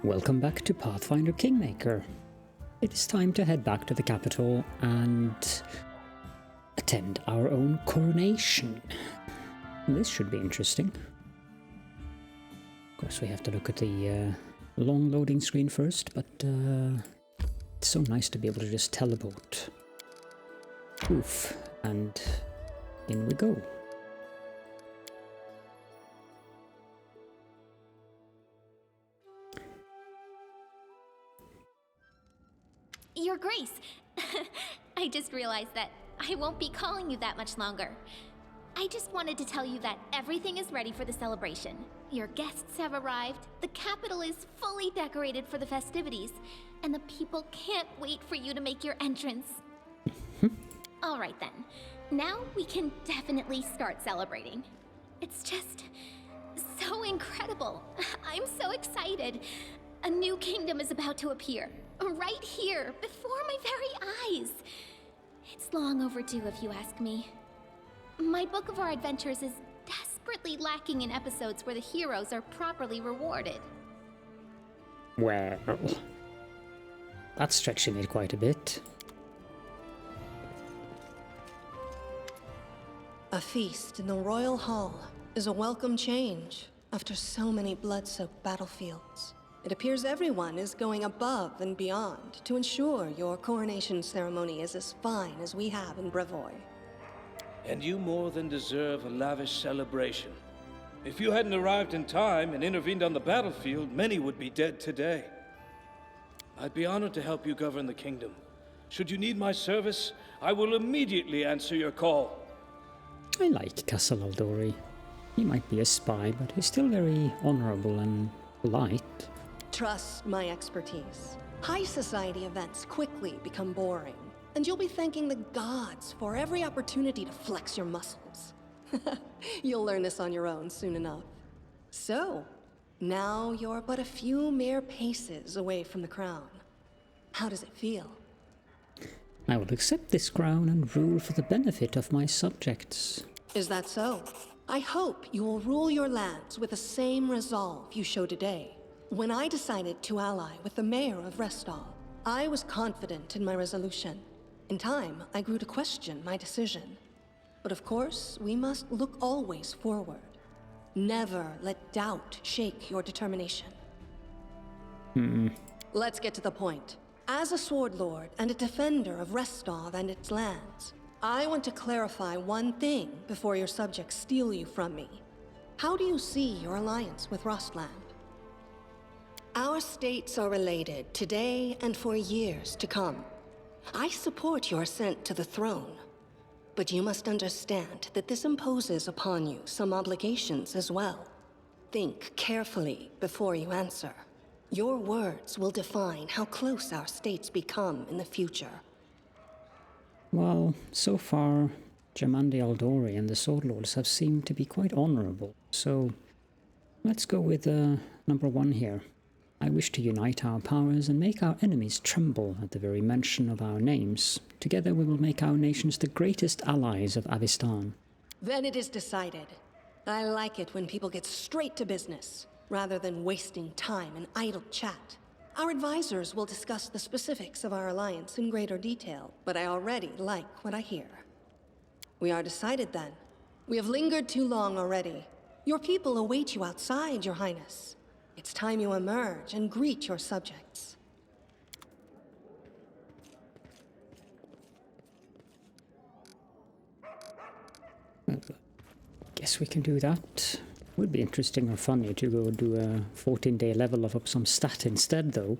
Welcome back to Pathfinder Kingmaker. It is time to head back to the capital and attend our own coronation. This should be interesting. Of course, we have to look at the long loading screen first, but it's so nice to be able to just teleport. Oof, and in we go. Your Grace, I just realized that I won't be calling you that much longer. I just wanted to tell you that everything is ready for the celebration. Your guests have arrived, the capital is fully decorated for the festivities, and the people can't wait for you to make your entrance. All right then, now we can definitely start celebrating. It's just so incredible. I'm so excited. A new kingdom is about to appear, right here, before my very eyes. It's long overdue if you ask me. My book of our adventures is desperately lacking in episodes where the heroes are properly rewarded. Well, that's stretching it quite a bit. A feast in the royal hall is a welcome change after so many blood-soaked battlefields. It appears everyone is going above and beyond to ensure your coronation ceremony is as fine as we have in Brevoy. And you more than deserve a lavish celebration. If you hadn't arrived in time and intervened on the battlefield, many would be dead today. I'd be honored to help you govern the kingdom. Should you need my service, I will immediately answer your call. I like Caledorn. He might be a spy, but he's still very honorable and polite. Trust my expertise. High society events quickly become boring, and you'll be thanking the gods for every opportunity to flex your muscles. You'll learn this on your own soon enough. So, now you're but a few mere paces away from the crown. How does it feel? I will accept this crown and rule for the benefit of my subjects. Is that so? I hope you will rule your lands with the same resolve you show today. When I decided to ally with the mayor of Restall, I was confident in my resolution. In time, I grew to question my decision. But of course, we must look always forward. Never let doubt shake your determination. Let's get to the point. As a sword lord and a defender of Restall and its lands, I want to clarify one thing before your subjects steal you from me. How do you see your alliance with Rostland? Our states are related today and for years to come. I support your ascent to the throne, but you must understand that this imposes upon you some obligations as well. Think carefully before you answer. Your words will define how close our states become in the future. Well, so far, Jamandi Aldori and the Sword Lords have seemed to be quite honorable, so let's go with number one here. I wish to unite our powers and make our enemies tremble at the very mention of our names. Together we will make our nations the greatest allies of Avistan. Then it is decided. I like it when people get straight to business, rather than wasting time in idle chat. Our advisors will discuss the specifics of our alliance in greater detail, but I already like what I hear. We are decided then. We have lingered too long already. Your people await you outside, Your Highness. It's time you emerge and greet your subjects. Well, guess we can do that. Would be interesting or funny to go do a 14-day level of some stat instead, though.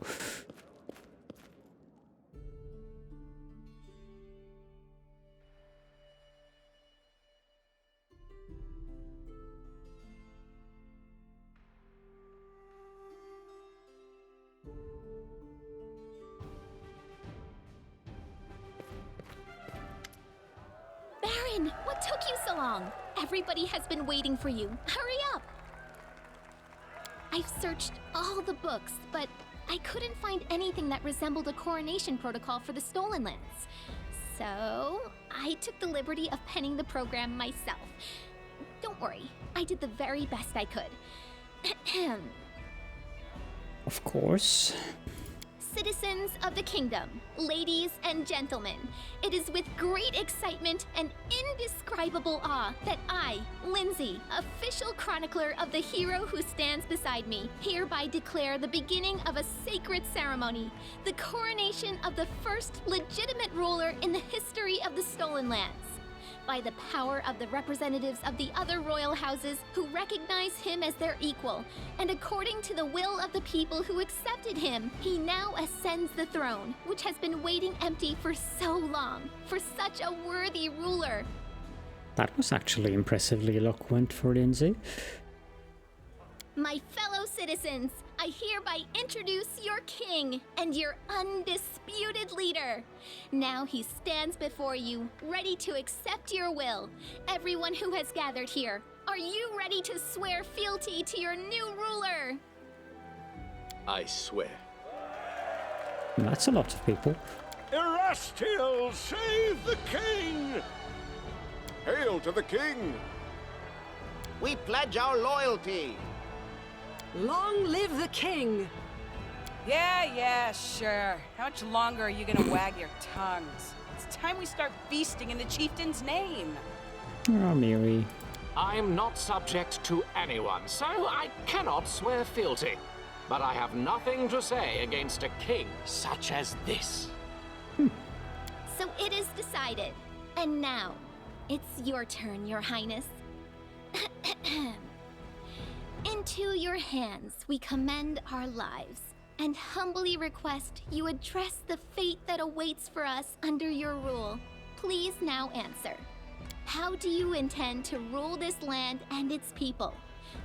Baron, what took you so long? Everybody has been waiting for you. Hurry up! I've searched all the books, but I couldn't find anything that resembled a coronation protocol for the Stolen Lands. So, I took the liberty of penning the program myself. Don't worry, I did the very best I could. Of course. Citizens of the kingdom, ladies and gentlemen, it is with great excitement and indescribable awe that I, Lindsay, official chronicler of the hero who stands beside me, hereby declare the beginning of a sacred ceremony, the coronation of the first legitimate ruler in the history of the Stolen Lands. By the power of the representatives of the other royal houses who recognize him as their equal, and according to the will of the people who accepted him, he now ascends the throne, which has been waiting empty for so long, for such a worthy ruler. That was actually impressively eloquent for Lindsay. My fellow citizens, I hereby introduce your king and your undisputed leader. Now he stands before you, ready to accept your will. Everyone who has gathered here, are you ready to swear fealty to your new ruler? I swear. That's a lot of people. Erastiel, save the king! Hail to the king! We pledge our loyalty. Long live the king! Yeah, sure. How much longer are you gonna wag your tongues? It's time we start feasting in the chieftain's name. Oh, Miri. I'm not subject to anyone, so I cannot swear fealty. But I have nothing to say against a king such as this. So it is decided. And now, it's your turn, Your Highness. Into your hands we commend our lives, and humbly request you address the fate that awaits for us under your rule. Please now answer. How do you intend to rule this land and its people?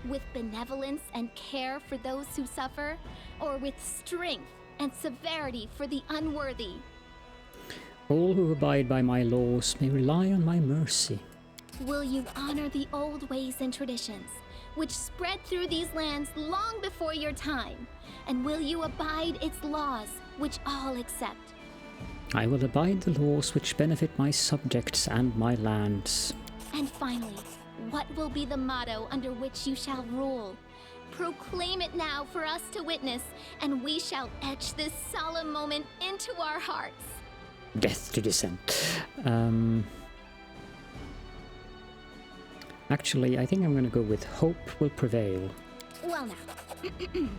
With benevolence and care for those who suffer, or with strength and severity for the unworthy? All who abide by my laws may rely on my mercy. Will you honor the old ways and traditions, which spread through these lands long before your time? And will you abide its laws, which all accept? I will abide the laws which benefit my subjects and my lands. And finally, what will be the motto under which you shall rule? Proclaim it now for us to witness, and we shall etch this solemn moment into our hearts. Death to dissent. Actually, I think I'm going to go with hope will prevail. Well now.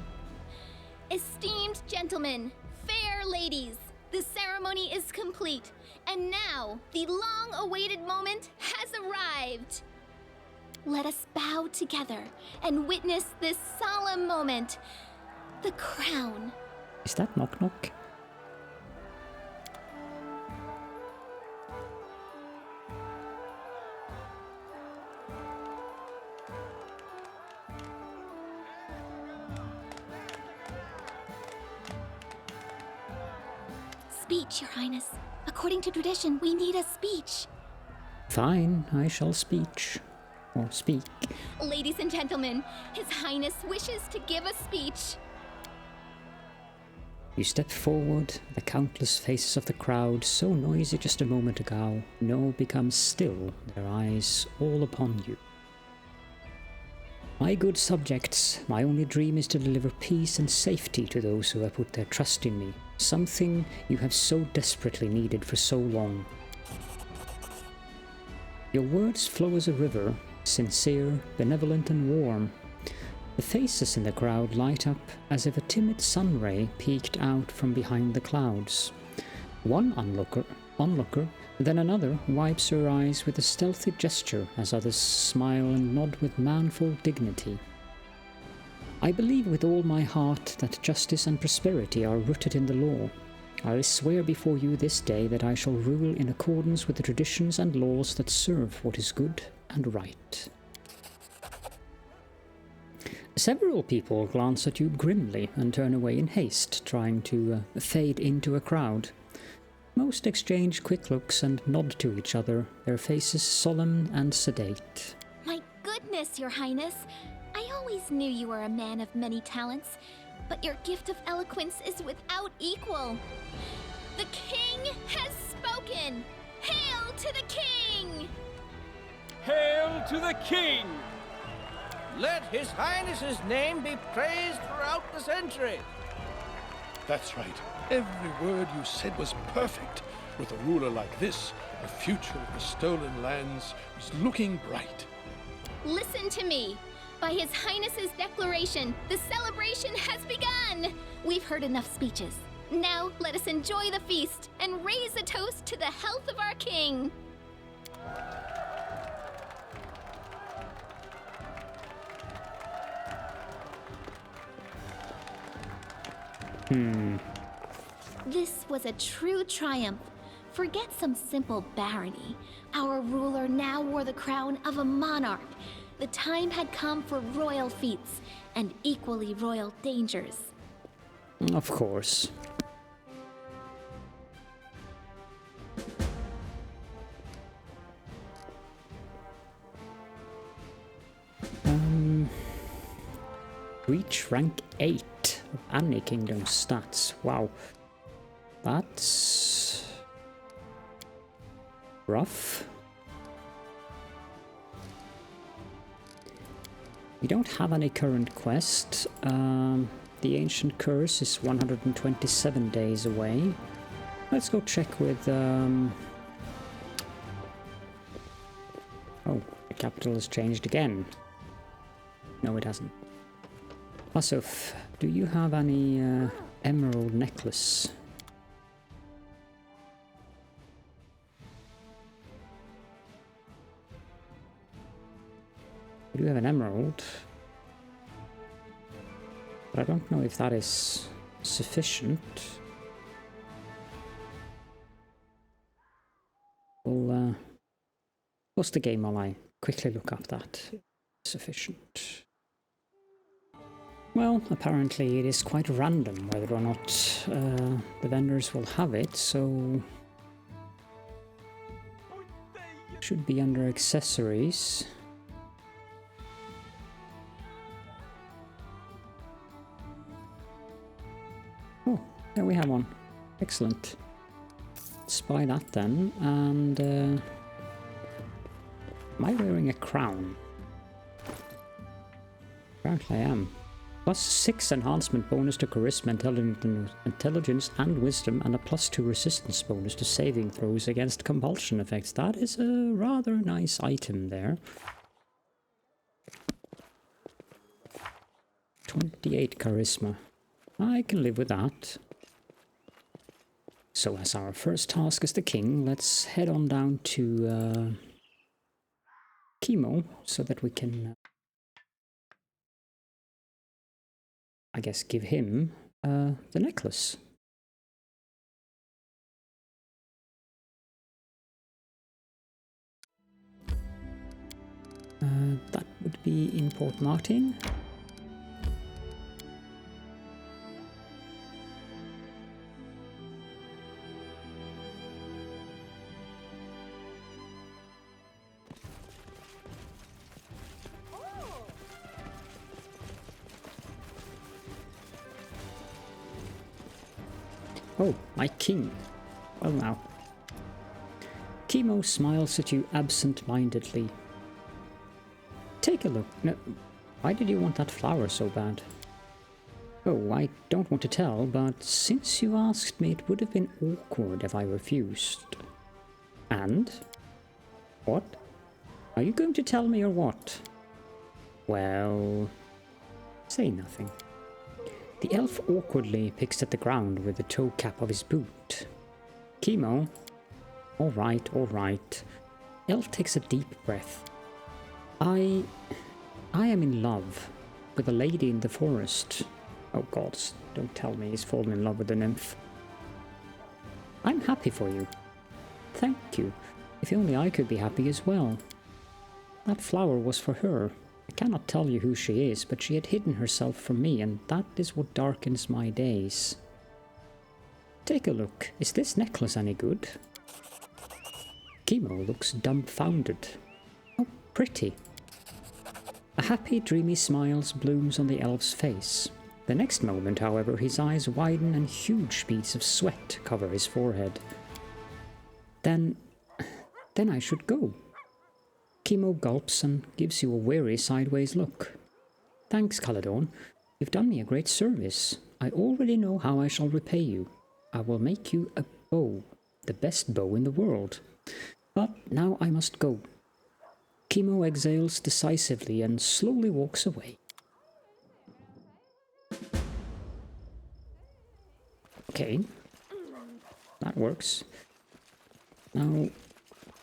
Esteemed gentlemen, fair ladies, the ceremony is complete, and now the long-awaited moment has arrived. Let us bow together and witness this solemn moment. The crown. Is that knock knock? Speech, Your Highness. According to tradition, we need a speech. Fine, I shall speech. Or speak. Ladies and gentlemen, His Highness wishes to give a speech. You step forward, the countless faces of the crowd, so noisy just a moment ago, now become still, their eyes all upon you. My good subjects, my only dream is to deliver peace and safety to those who have put their trust in me, something you have so desperately needed for so long. Your words flow as a river, sincere, benevolent and warm. The faces in the crowd light up as if a timid sun ray peeked out from behind the clouds. One onlooker, then another wipes her eyes with a stealthy gesture as others smile and nod with manful dignity. I believe with all my heart that justice and prosperity are rooted in the law. I swear before you this day that I shall rule in accordance with the traditions and laws that serve what is good and right. Several people glance at you grimly and turn away in haste, trying to fade into a crowd. Most exchange quick looks and nod to each other, their faces solemn and sedate. My goodness, Your Highness! I always knew you were a man of many talents, but your gift of eloquence is without equal. The king has spoken! Hail to the king! Hail to the king! Let His Highness's name be praised throughout the centuries. That's right. Every word you said was perfect. With a ruler like this, the future of the stolen lands is looking bright. Listen to me. By His Highness's declaration, the celebration has begun! We've heard enough speeches. Now let us enjoy the feast and raise a toast to the health of our king. This was a true triumph. Forget some simple barony. Our ruler now wore the crown of a monarch. The time had come for royal feats and equally royal dangers. Of course. Reach rank 8 of any kingdom stats. Wow. That's rough. We don't have any current quest. The Ancient Curse is 127 days away. Let's go check with... Oh, the capital has changed again. No, it hasn't. Asuf, do you have any emerald necklace? We do have an emerald, but I don't know if that is sufficient. We'll pause the game while I quickly look up that. Sufficient. Well, apparently it is quite random whether or not the vendors will have it, so... Should be under accessories. Oh, there we have one. Excellent. Let's buy that then, and... am I wearing a crown? Apparently I am. Plus 6 enhancement bonus to charisma, intelligence and wisdom, and a +2 resistance bonus to saving throws against compulsion effects. That is a rather nice item there. 28 charisma. I can live with that. So as our first task as the king, let's head on down to Chemo, so that we can... I guess give him the necklace. That would be in Port Martin. Oh, my king. Well now. Chemo smiles at you absent-mindedly. Take a look. No, why did you want that flower so bad? Oh, I don't want to tell, but since you asked me, it would have been awkward if I refused. And? What? Are you going to tell me or what? Well... say nothing. The elf awkwardly picks at the ground with the toe cap of his boot. Chemo? All right. Elf takes a deep breath. I am in love with a lady in the forest. Oh gods, don't tell me he's fallen in love with a nymph. I'm happy for you. Thank you. If only I could be happy as well. That flower was for her. I cannot tell you who she is, but she had hidden herself from me, and that is what darkens my days. Take a look. Is this necklace any good? Chemo looks dumbfounded. How pretty. A happy, dreamy smile blooms on the elf's face. The next moment, however, his eyes widen and huge beads of sweat cover his forehead. Then I should go. Chemo gulps and gives you a weary sideways look. Thanks, Caledorn. You've done me a great service. I already know how I shall repay you. I will make you a bow, the best bow in the world. But now I must go. Chemo exhales decisively and slowly walks away. Okay, that works. Now,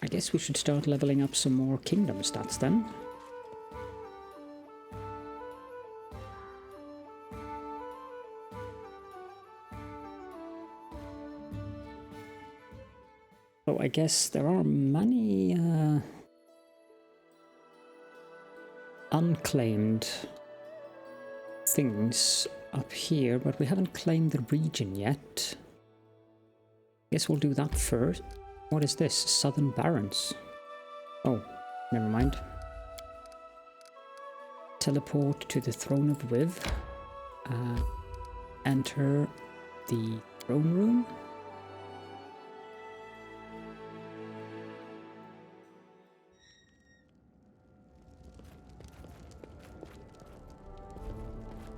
I guess we should start leveling up some more kingdom stats then. So I guess there are many unclaimed things up here, but we haven't claimed the region yet. Guess we'll do that first. What is this? Southern Barrens. Oh, never mind. Teleport to the Throne of Viv. Enter the throne room.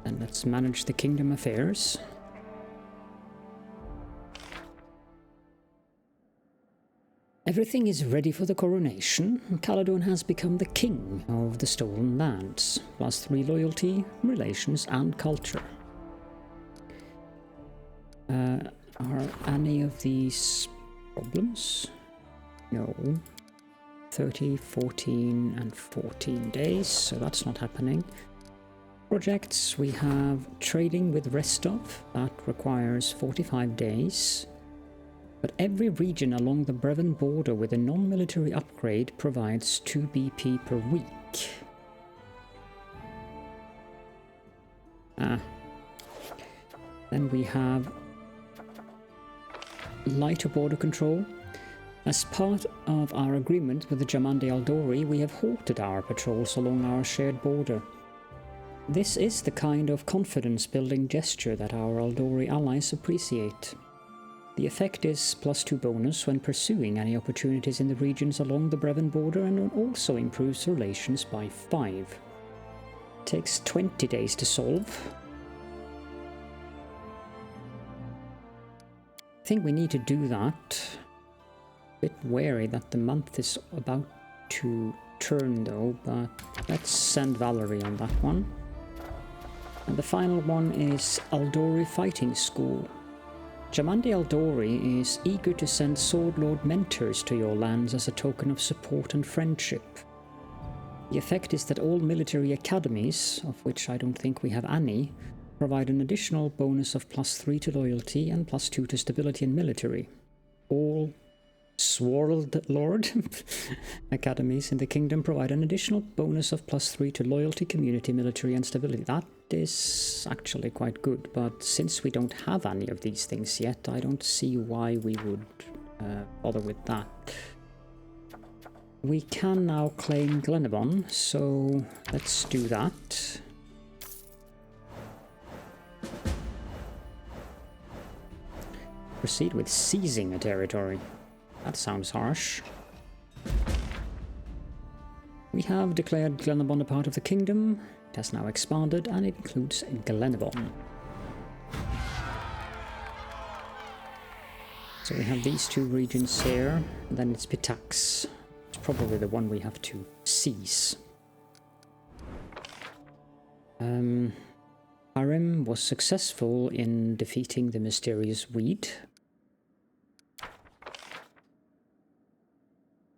And let's manage the kingdom affairs. Everything is ready for the coronation. Caledorn has become the king of the stolen lands, +3 loyalty, relations, and culture. Are any of these problems? No. 30, 14, and 14 days, so that's not happening. Projects, we have trading with Restov, that requires 45 days. But every region along the Brevin border with a non-military upgrade provides 2 BP per week. Then we have lighter border control. As part of our agreement with the Jamandi Aldori, we have halted our patrols along our shared border. This is the kind of confidence-building gesture that our Aldori allies appreciate. The effect is +2 bonus when pursuing any opportunities in the regions along the Brevin border, and it also improves relations by 5. Takes 20 days to solve. I think we need to do that. Bit wary that the month is about to turn though, but let's send Valerie on that one. And the final one is Aldori Fighting School. Jamandi Aldori is eager to send Sword Lord mentors to your lands as a token of support and friendship. The effect is that all military academies, of which I don't think we have any, provide an additional bonus of +3 to loyalty and +2 to stability and military. All Sword Lord academies in the kingdom provide an additional bonus of +3 to loyalty, community, military, and stability. That is actually quite good, but since we don't have any of these things yet, I don't see why we would bother with that. We can now claim Glenavon, so let's do that. Proceed with seizing a territory. That sounds harsh. We have declared Glenavon a part of the kingdom. It has now expanded and it includes Glenavon. So we have these 2 regions here, and then it's Pitax. It's probably the one we have to seize. Harim was successful in defeating the mysterious weed.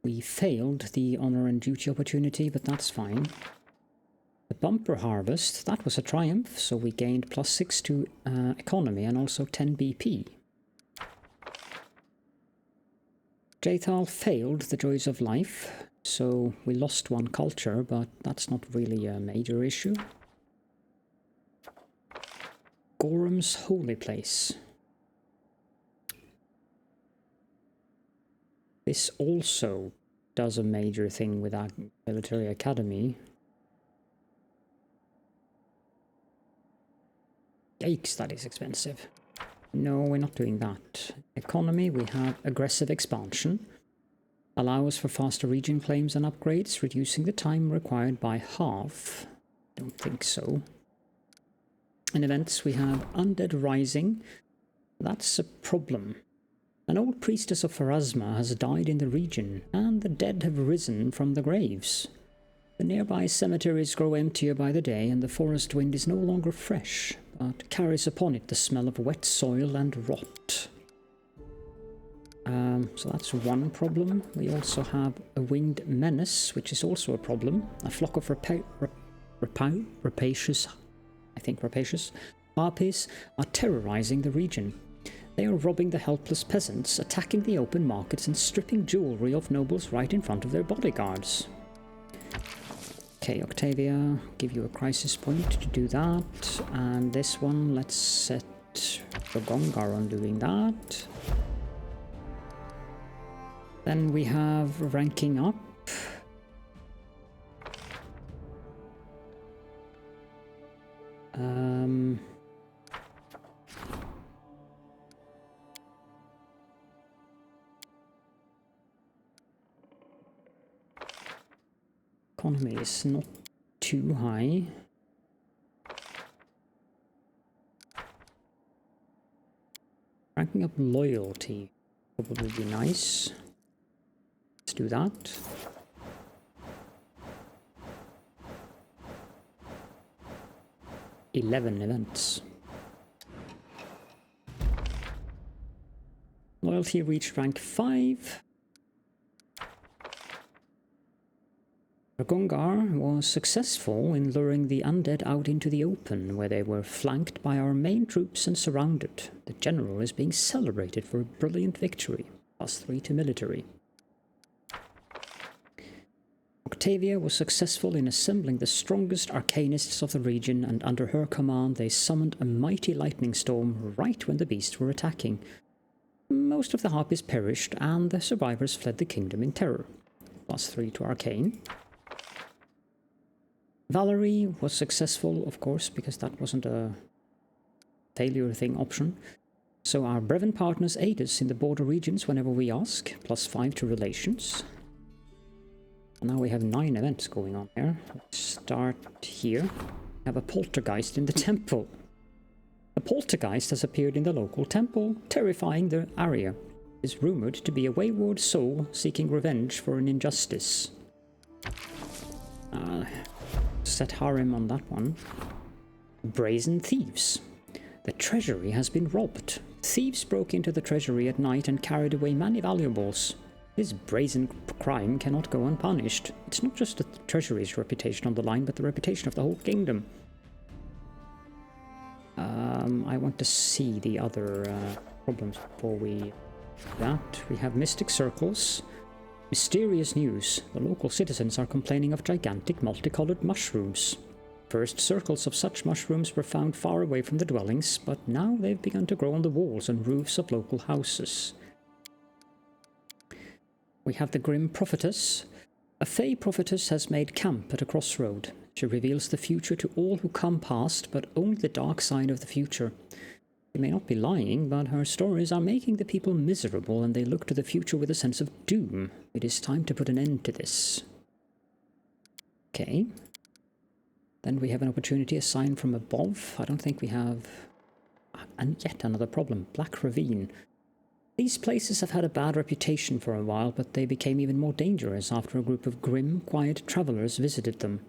We failed the honor and duty opportunity, but that's fine. The bumper harvest, that was a triumph, so we gained +6 to economy and also 10 BP. Jathal failed the joys of life, so we lost 1 culture, but that's not really a major issue. Gorham's holy place. This also does a major thing with our military academy. Yikes, that is expensive. No, we're not doing that. Economy, we have aggressive expansion. Allows for faster region claims and upgrades, reducing the time required by half. Don't think so. In events, we have Undead Rising. That's a problem. An old priestess of Pharasma has died in the region, and the dead have risen from the graves. The nearby cemeteries grow emptier by the day, and the forest wind is no longer fresh, but carries upon it the smell of wet soil and rot. So that's one problem. We also have a winged menace, which is also a problem. A flock of rapacious harpies are terrorizing the region. They are robbing the helpless peasants, attacking the open markets, and stripping jewelry of nobles right in front of their bodyguards. Okay, Octavia, give you a crisis point to do that. And this one, let's set Rogongar on doing that. Then we have ranking up. Economy is not too high. Ranking up loyalty would probably be nice. Let's do that. "11 events. Loyalty reached rank 5. Rogongar was successful in luring the undead out into the open, where they were flanked by our main troops and surrounded. The general is being celebrated for a brilliant victory. +3 to military. Octavia was successful in assembling the strongest arcanists of the region, and under her command they summoned a mighty lightning storm right when the beasts were attacking. Most of the harpies perished, and the survivors fled the kingdom in terror. +3 to arcane. Valerie was successful, of course, because that wasn't a failure thing option. So our Brevin partners aid us in the border regions whenever we ask, +5 to relations. And now we have 9 events going on here. Let's start here. We have a poltergeist in the temple. A poltergeist has appeared in the local temple, terrifying the area. It is rumored to be a wayward soul seeking revenge for an injustice. Set harem on that one. Brazen thieves. The treasury has been robbed. Thieves broke into the treasury at night and carried away many valuables. This brazen crime cannot go unpunished. It's not just the treasury's reputation on the line, but the reputation of the whole kingdom. I want to see the other problems before we do that. We have mystic circles. Mysterious news. The local citizens are complaining of gigantic multicolored mushrooms. First circles of such mushrooms were found far away from the dwellings, but now they've begun to grow on the walls and roofs of local houses. We have the Grim Prophetess. A Fey prophetess has made camp at a crossroad. She reveals the future to all who come past, but only the dark side of the future. She may not be lying, but her stories are making the people miserable, and they look to the future with a sense of doom. It is time to put an end to this. Okay. Then we have an opportunity, a sign from above. I don't think we have... And yet another problem, Black Ravine. These places have had a bad reputation for a while, but they became even more dangerous after a group of grim, quiet travelers visited them.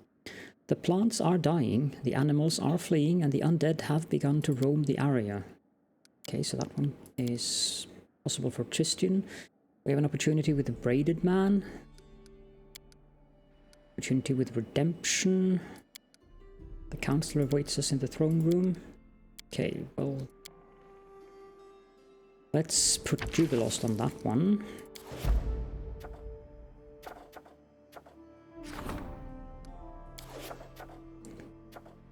The plants are dying, the animals are fleeing, and the undead have begun to roam the area. Okay, so that one is possible for Tristian. We have an opportunity with the Braided Man. Opportunity with Redemption. The Counselor awaits us in the throne room. Okay, well... let's put Jubilost on that one.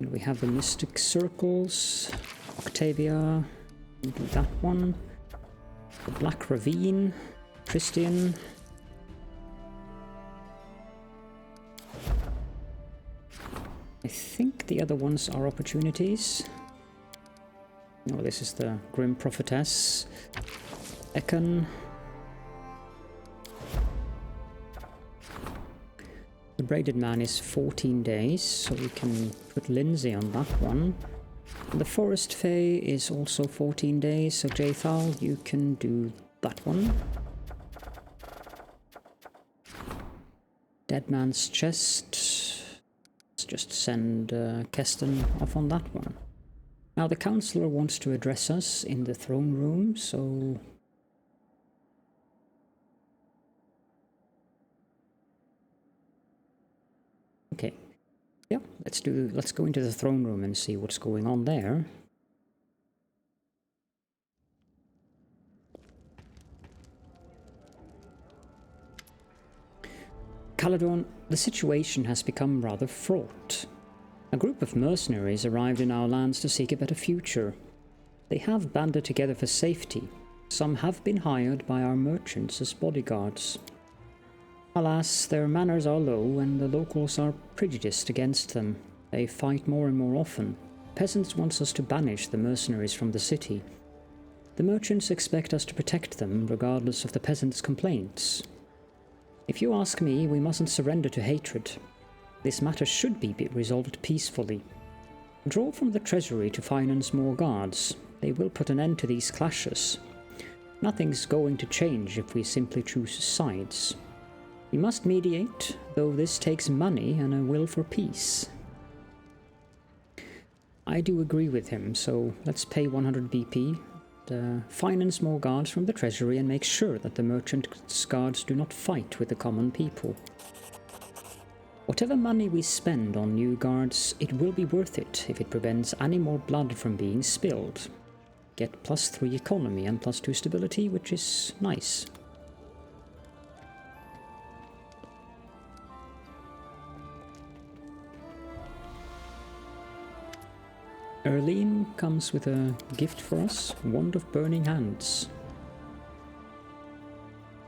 And we have the Mystic Circles. Octavia. We'll do that one. The Black Ravine. Tristian. I think the other ones are opportunities. No, this is the Grim Prophetess. Ekon. The Braided Man is 14 days, so we can put Lindsay on that one. And the Forest Fae is also 14 days, so Jathal, you can do that one. Dead Man's Chest. Let's just send Keston off on that one. Now the Counselor wants to address us in the throne room, so... Okay. Yeah, let's go into the throne room and see what's going on there. Caledorn, the situation has become rather fraught. A group of mercenaries arrived in our lands to seek a better future. They have banded together for safety. Some have been hired by our merchants as bodyguards. Alas, their manners are low and the locals are prejudiced against them. They fight more and more often. Peasants want us to banish the mercenaries from the city. The merchants expect us to protect them regardless of the peasants' complaints. If you ask me, we mustn't surrender to hatred. This matter should be resolved peacefully. Draw from the treasury to finance more guards. They will put an end to these clashes. Nothing's going to change if we simply choose sides. We must mediate, though this takes money and a will for peace. I do agree with him, so let's pay 100 BP. Finance more guards from the treasury and make sure that the merchants' guards do not fight with the common people. Whatever money we spend on new guards, it will be worth it if it prevents any more blood from being spilled. Get +3 economy and +2 stability, which is nice. Erlene comes with a gift for us, Wand of Burning Hands.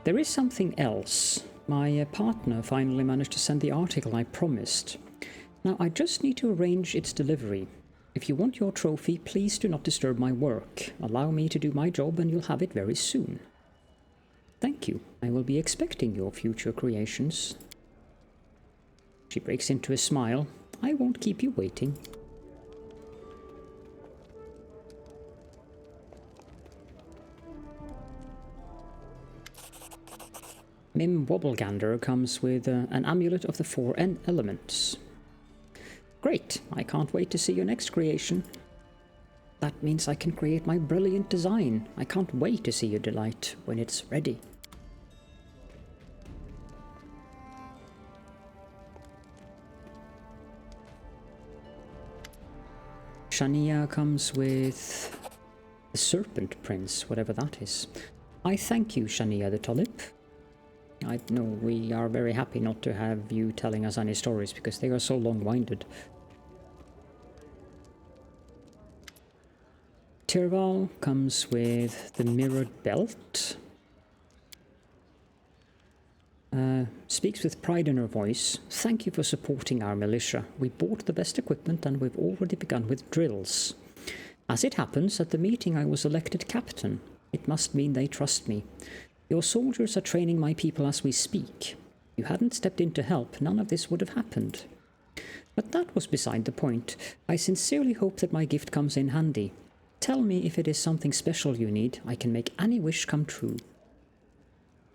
There is something else. My partner finally managed to send the article I promised. Now I just need to arrange its delivery. If you want your trophy, please do not disturb my work. Allow me to do my job and you'll have it very soon. Thank you. I will be expecting your future creations. She breaks into a smile. I won't keep you waiting. Mim Wobblegander comes with an amulet of the 4 elements. Great, I can't wait to see your next creation. That means I can create my brilliant design. I can't wait to see your delight when it's ready. Shania comes with the Serpent Prince, whatever that is. I thank you, Shania the Tulip. I know we are very happy not to have you telling us any stories because they are so long-winded. Tirval comes with the Mirrored Belt. Speaks with pride in her voice. Thank you for supporting our militia. We bought the best equipment and we've already begun with drills. As it happens, at the meeting I was elected captain. It must mean they trust me. Your soldiers are training my people as we speak. If you hadn't stepped in to help, none of this would have happened. But that was beside the point. I sincerely hope that my gift comes in handy. Tell me if it is something special you need. I can make any wish come true.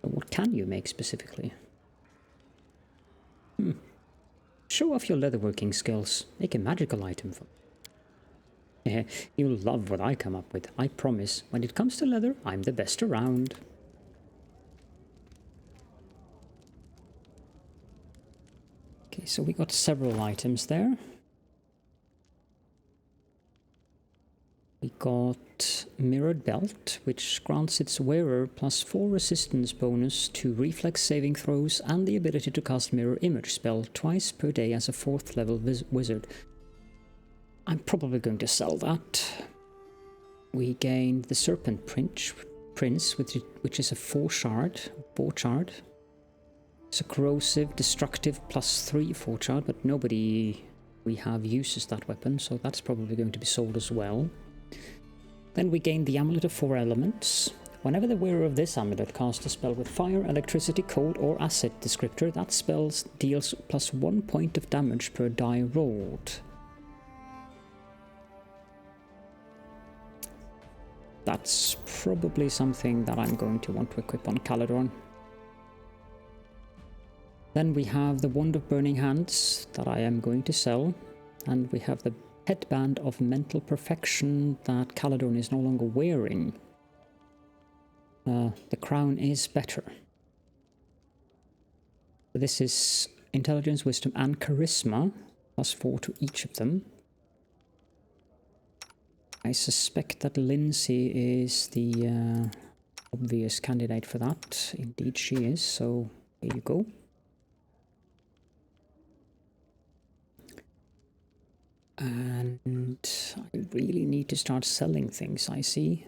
But what can you make specifically? Show off your leatherworking skills. Make a magical item for me. You'll love what I come up with, I promise. When it comes to leather, I'm the best around. Okay, so we got several items there. We got Mirrored Belt, which grants its wearer +4 resistance bonus to reflex saving throws and the ability to cast Mirror Image spell twice per day as a 4th level wizard. I'm probably going to sell that. We gained the Serpent Prince, which is a 4 shard. It's a corrosive, destructive +3 4 shard, but nobody we have uses that weapon, so that's probably going to be sold as well. Then we gained the Amulet of 4 Elements. Whenever the wearer of this amulet casts a spell with fire, electricity, cold, or acid descriptor, that spell deals +1 point of damage per die rolled. That's probably something that I'm going to want to equip on Caledorn. Then we have the Wand of Burning Hands that I am going to sell, and we have the Headband of Mental Perfection that Caledorn is no longer wearing. The crown is better. This is Intelligence, Wisdom, and Charisma, +4 to each of them. I suspect that Lindsay is the obvious candidate for that. Indeed she is, so here you go. And I really need to start selling things, I see.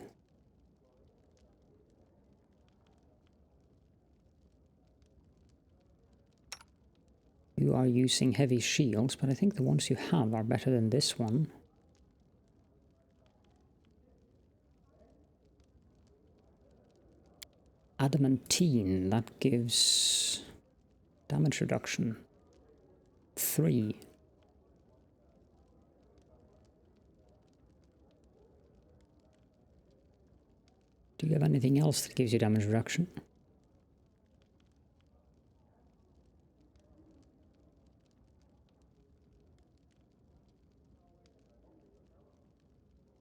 You are using heavy shields, but I think the ones you have are better than this one. Adamantine, that gives damage reduction 3. Do you have anything else that gives you damage reduction?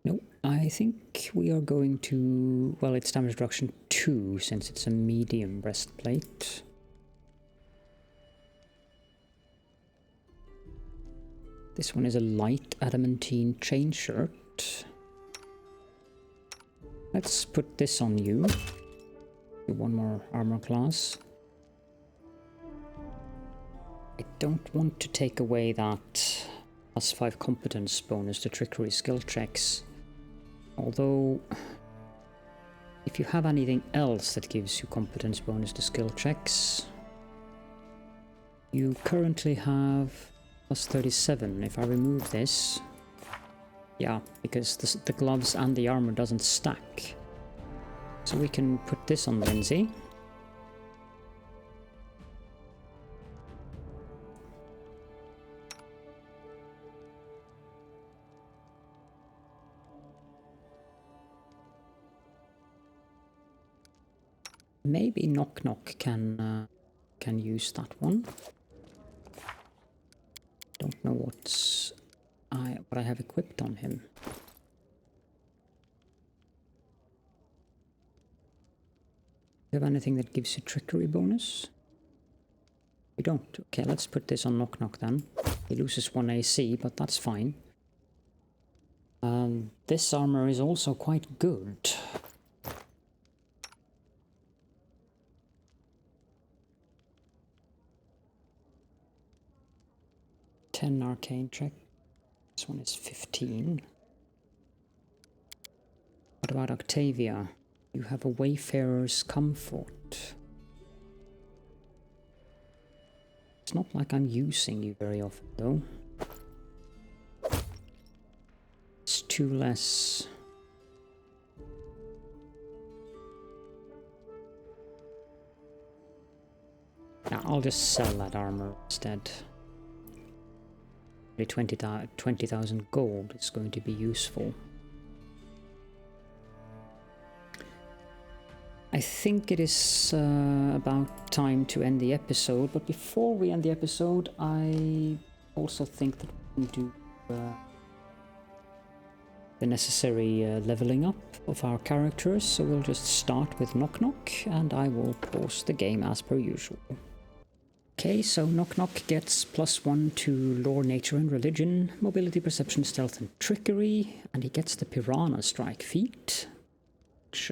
No, I think we are going to... well, it's damage reduction 2 since it's a medium breastplate. This one is a light adamantine chain shirt. Let's put this on you. One more armor class. I don't want to take away that +5 competence bonus to trickery skill checks. Although, if you have anything else that gives you competence bonus to skill checks, you currently have +37. If I remove this, yeah, because the gloves and the armor doesn't stack. So we can put this on Lindsay. Maybe Knock Knock can use that one. Don't know what I have equipped on him. Do you have anything that gives you trickery bonus? We don't. Okay, let's put this on Knock Knock then. He loses 1 AC, but that's fine. This armor is also quite good. Ten arcane check. This one is 15. What about Octavia? You have a Wayfarer's Comfort. It's not like I'm using you very often, though. It's 2 less. Now, I'll just sell that armor instead. 20,000 gold is going to be useful. I think it is about time to end the episode, but before we end the episode, I also think that we can do the necessary leveling up of our characters, so we'll just start with Knock Knock, and I will pause the game as per usual. Okay, so Knock Knock gets +1 to Lore, Nature and Religion, Mobility, Perception, Stealth and Trickery, and he gets the Piranha Strike feat, which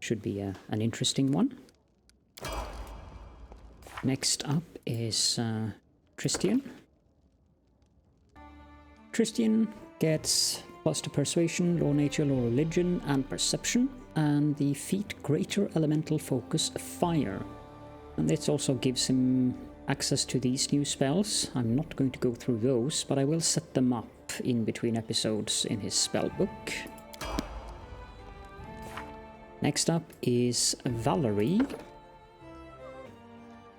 should be an interesting one. Next up is Tristian. Tristian gets +2 Persuasion, Lore, Nature, Lore, Religion and Perception, and the feat Greater Elemental Focus Fire. And this also gives him access to these new spells. I'm not going to go through those, but I will set them up in between episodes in his spellbook. Next up is Valerie.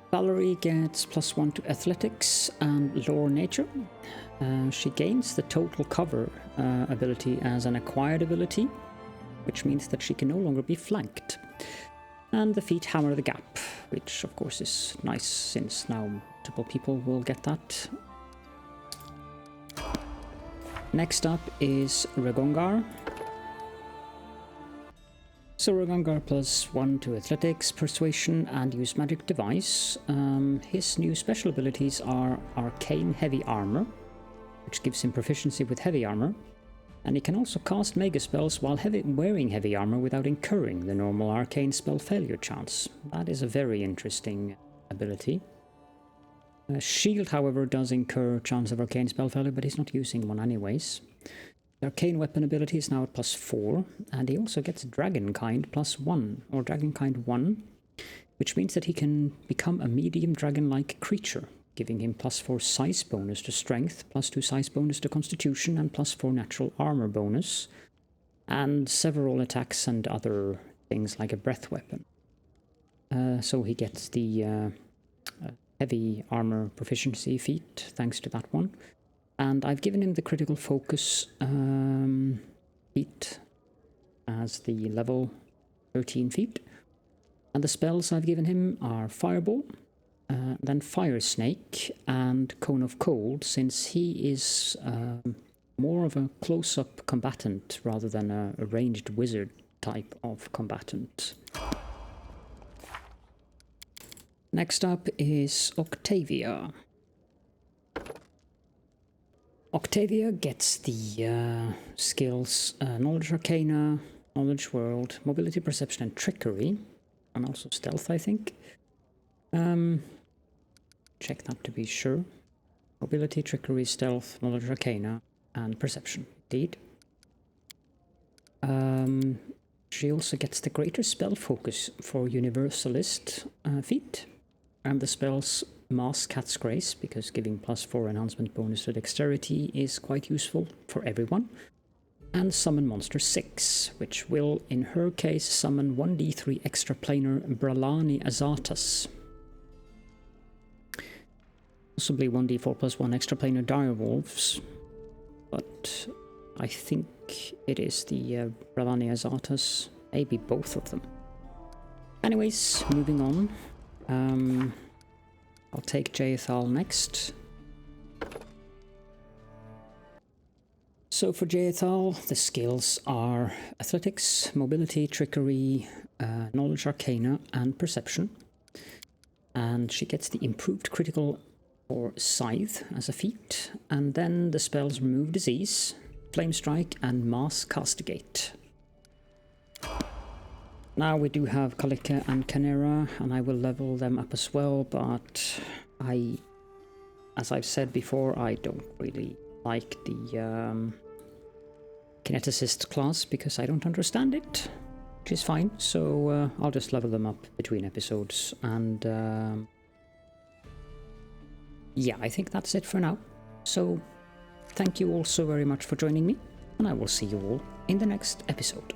Valerie gets +1 to Athletics and Lore Nature. She gains the Total Cover ability as an acquired ability, which means that she can no longer be flanked. And the feat Hammer the Gap, which of course is nice since now multiple people will get that. Next up is Ragongar. So Ragongar +1 to Athletics, Persuasion, and use Magic Device. His new special abilities are Arcane Heavy Armor, which gives him proficiency with heavy armor, and he can also cast mega spells while wearing heavy armor without incurring the normal arcane spell failure chance. That is a very interesting ability. Shield, however, does incur chance of arcane spell failure, but he's not using one anyways. The arcane weapon ability is now at +4, and he also gets Dragonkind +1, or Dragonkind 1, which means that he can become a medium dragon-like creature, giving him +4 size bonus to strength, +2 size bonus to constitution, and +4 natural armor bonus, and several attacks and other things like a breath weapon. So he gets the heavy armor proficiency feat thanks to that one. And I've given him the critical focus feat as the level 13 feat. And the spells I've given him are Fireball, then Fire Snake, and Cone of Cold, since he is more of a close-up combatant rather than a ranged wizard type of combatant. Next up is Octavia. Octavia gets the skills Knowledge Arcana, Knowledge World, Mobility, Perception, and Trickery, and also Stealth, I think. Check that to be sure. Mobility, Trickery, Stealth, Knowledge Arcana, and Perception, indeed. She also gets the Greater Spell Focus for Universalist feat, and the spells Mass Cat's Grace, because giving +4 enhancement bonus to Dexterity is quite useful for everyone, and Summon Monster 6, which will, in her case, summon 1d3 extraplanar Bralani Azatas. Possibly 1d4 +1 extraplanar Direwolves, but I think it is the Bralani Azatas, maybe both of them. Anyways, moving on. I'll take Jayethal next. So for Jayethal, the skills are Athletics, Mobility, Trickery, Knowledge Arcana, and Perception. And she gets the improved critical for Scythe as a feat, and then the spells Remove Disease, Flame Strike, and Mass Castigate. Now we do have Kalika and Canera, and I will level them up as well, but as I've said before, I don't really like the Kineticist class because I don't understand it, which is fine, so I'll just level them up between episodes, and yeah, I think that's it for now. So thank you all so very much for joining me, and I will see you all in the next episode.